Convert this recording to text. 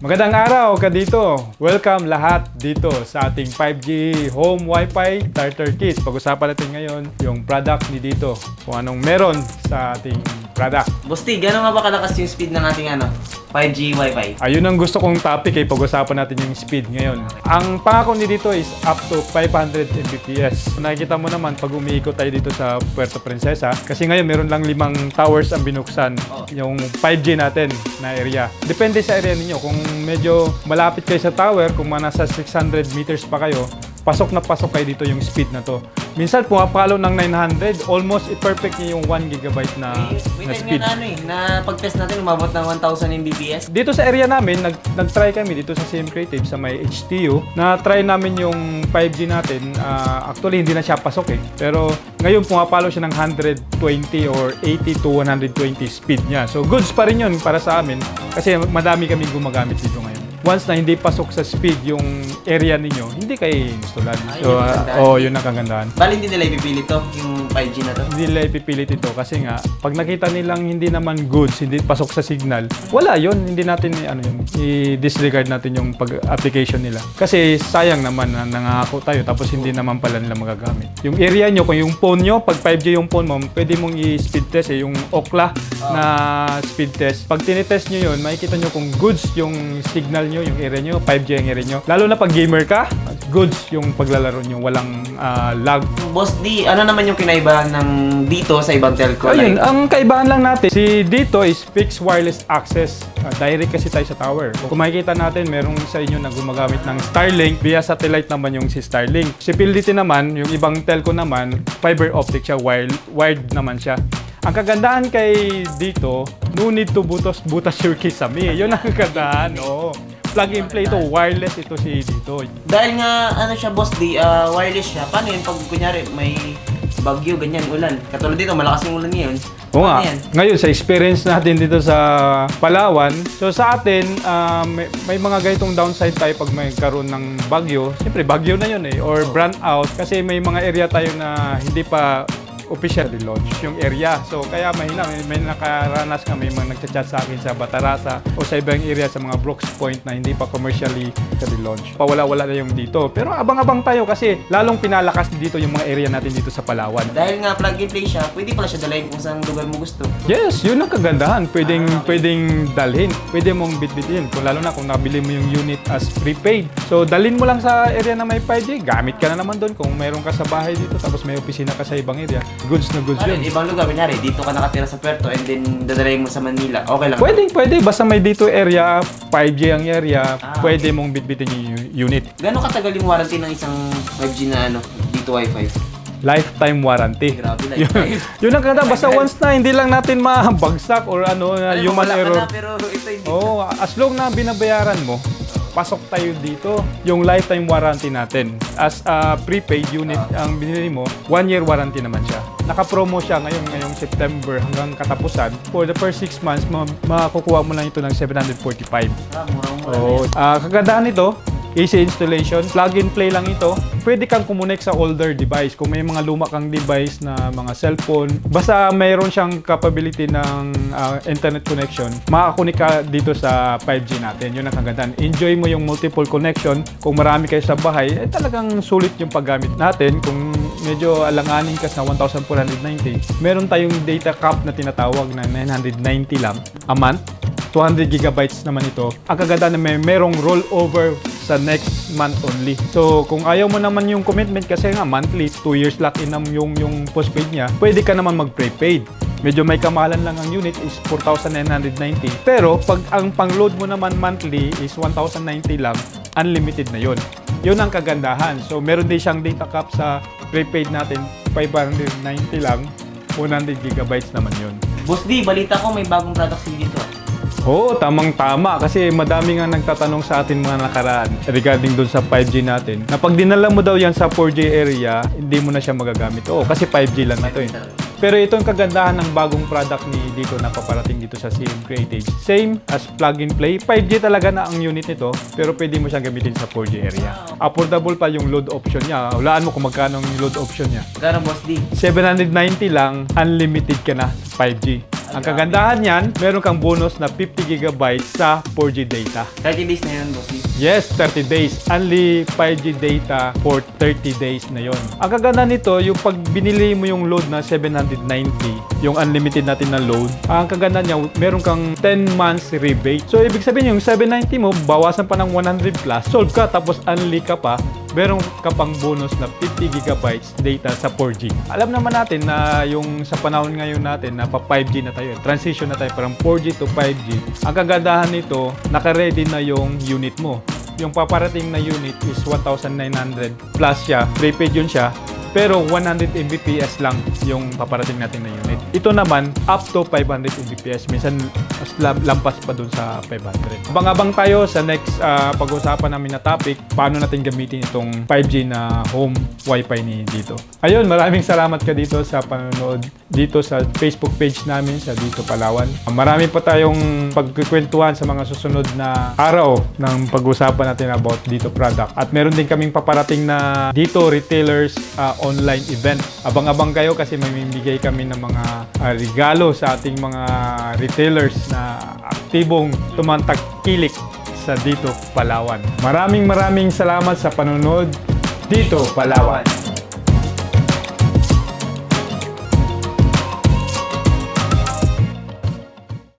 Magandang araw ka dito. Welcome lahat dito sa ating 5G Home Wi-Fi Starter Kit. Pag-usapan natin ngayon yung product ni dito. Kung anong meron sa ating product. Boss T, gano'n nga ba kalakas yung speed ng ating 5G Wi-Fi? Ayun ang gusto kong topic pag-usapan natin yung speed ngayon. Ang pangako ni dito is up to 500 Mbps. Nakikita mo naman pag umiikot tayo dito sa Puerto Princesa. Kasi ngayon meron lang 5 towers ang binuksan. Yung 5G natin na area. Depende sa area ninyo. Kung medyo malapit kayo sa tower, kung nasa 600 meters pa kayo, pasok na pasok kayo dito yung speed na to. Minsan pumapalo ng 900, almost perfect niya yung 1 GB na speed. Na pag-test natin umabot ng 1000 Mbps. Dito sa area namin, nag-try kami dito sa CM Creative sa may HTU. Na-try namin yung 5G natin. Actually, hindi na siya pasok Pero ngayon pumapalo siya ng 120 or 80 to 120 speed niya. So goods pa rin yun para sa amin kasi madami kaming gumagamit dito ngayon. Once na hindi pasok sa speed yung area ninyo, hindi kayo installan. So, yun ang kagandahan. Bali, hindi nila ipipilit to, yung 5G na to? Hindi nila ipipilit ito kasi nga, pag nakita nilang hindi naman goods, hindi pasok sa signal, wala yun. Hindi natin i-disregard natin yung pag-application nila. Kasi sayang naman na nangako tayo tapos hindi naman pala nila magagamit. Yung area nyo, kung yung phone nyo, pag 5G yung phone mo, pwede mong i-speed test yung Ookla na speed test. Pag tinitest nyo yun, makikita nyo kung goods yung signal nyo, yung area nyo, 5G ang area nyo. Lalo na pag gamer ka, goods yung paglalaro nyo, walang lag. Boss D, ano naman yung kinaibahan ng dito sa ibang telco? Ayun, ang kaibahan lang natin, si dito is fixed wireless access. Direct kasi tayo sa tower. Kung makikita natin, merong sa inyo na gumagamit ng Starlink, via satellite naman yung si Starlink. Si PLDT naman, yung ibang telco naman, fiber optic siya, wired naman siya. Ang kagandahan kay dito, no need to butas your kisame. Yun ang kagandahan, Plug and play ito, wireless ito si dito. Dahil nga, siya, Boss D, wireless siya. Paano yun pag kunyari may bagyo, ganyan, ulan? Katulad dito, malakas yung ulan ngayon. Oo nga. Ngayon, sa experience natin dito sa Palawan, so sa atin, may mga ganitong downside tayo pag may karoon ng bagyo. Siyempre, bagyo na yun or brand out. Kasi may mga area tayo na hindi pa officially launch yung area. So kaya mahina, may nakaranas kami mga nagchat-chat sa akin sa Batarasa o sa ibang area sa mga Brooks Point na hindi pa commercially launch. Pawala-wala na yung dito. Pero abang-abang tayo kasi lalong pinalakas dito yung mga area natin dito sa Palawan. Dahil nga plug and play siya, pwede pala siya dalhin kung saan lugar mo gusto. Yes, yun ang kagandahan. Pwedeng dalhin. Pwede mong bitbitin. Kung lalo na kung nabili mo yung unit as prepaid. So dalhin mo lang sa area na may 5G, gamit ka na naman doon. Kung mayroon ka sa bahay dito tapos may opisina ka sa ibang area, goods na goods yun. Ibang lugar, kunyari, dito ka nakatira sa Puerto and then dadalhin mo sa Manila, okay lang? Pwede. Basta may dito area, 5G ang area, pwede mong bitbitin yung unit. Gano'ng katagal yung warranty ng isang 5G na dito Wi-Fi? Lifetime warranty. Grabe, lifetime. Yun ang kanta, basta once na hindi lang natin mabagsak or human error. Pero ito hindi. As long na binabayaran mo, pasok tayo dito. Yung lifetime warranty natin. As a prepaid unit ang binili mo, 1 year warranty naman siya. Naka-promo siya ngayong September hanggang katapusan. For the first 6 months, makukuha mo lang ito ng 745. Murang-mura. Kagandahan nito, easy installation, plug and play lang ito. Pwede kang kumonek sa older device. Kung may mga luma kang device na mga cellphone, basta mayroon siyang capability ng internet connection, makakunik ka dito sa 5G natin. Yun ang kagandahan. Enjoy mo yung multiple connection. Kung marami kayo sa bahay, talagang sulit yung paggamit natin. Kung medyo alanganin ka sa 1,490, meron tayong data cap na tinatawag na 990 lang a month. 200 gigabytes naman ito. Ang kaganda na merong rollover sa next month only. So, kung ayaw mo naman yung commitment kasi nga monthly, 2 years lock-in yung postpaid niya, pwede ka naman mag-prepaid. Medyo may kamahalan lang ang unit is 4,990. Pero, pag ang pang-load mo naman monthly is 1,090 lang, unlimited na yun. Yun ang kagandahan. So, meron din siyang data cap sa prepaid natin, 590 lang, 100 gigabytes naman yun. Boss D, balita ko may bagong product dito. Tamang-tama kasi madami nga nagtatanong sa atin mga nakaraan regarding dun sa 5G natin. Na pag dinala mo daw yan sa 4G area, hindi mo na siya magagamit. Kasi 5G lang na to Pero ito ang kagandahan ng bagong product ni dito na paparating dito sa CM Creative. Same as plug and play. 5G talaga na ang unit nito, pero pwede mo siyang gamitin sa 4G area. Affordable pa yung load option niya. Hulaan mo kung magkano yung load option niya. Magkano, Boss D? 790 lang, unlimited ka na sa 5G. Ang kagandahan niyan, meron kang bonus na 50 GB sa 4G data. 30 days na yun, boss D. Yes, 30 days. Only 5G data for 30 days na yon. Ang kaganda nito, yung pag binili mo yung load na 790, yung unlimited natin na load, ang kaganda niya, meron kang 10 months rebate. So, ibig sabihin yung 790 mo, bawasan pa ng 100 plus, solve ka, tapos unli ka pa, meron ka pang bonus na 50 GB data sa 4G. Alam naman natin na yung sa panahon ngayon natin na pa 5G na tayo, transition na tayo from 4G to 5G. Ang kagandahan nito, naka-ready na yung unit mo. Yung paparating na unit is 1,900 plus siya, prepaid yun siya, pero 100 Mbps lang yung paparating natin na unit. Ito naman, up to 500 Mbps. Minsan, mas lampas pa dun sa 500. Abang-abang tayo sa next pag-usapan namin na topic, paano natin gamitin itong 5G na home Wi-Fi ni Dito. Ayun, maraming salamat ka dito sa panonood dito sa Facebook page namin sa Dito Palawan. Marami pa tayong pagkukwentuhan sa mga susunod na araw ng pag-usapan natin about Dito product. At meron din kaming paparating na Dito Retailers online event. Abang-abang kayo kasi may bibigay kami ng mga regalo sa ating mga retailers na aktibong tumantagkilik sa Dito Palawan. Maraming salamat sa panonood. Dito Palawan.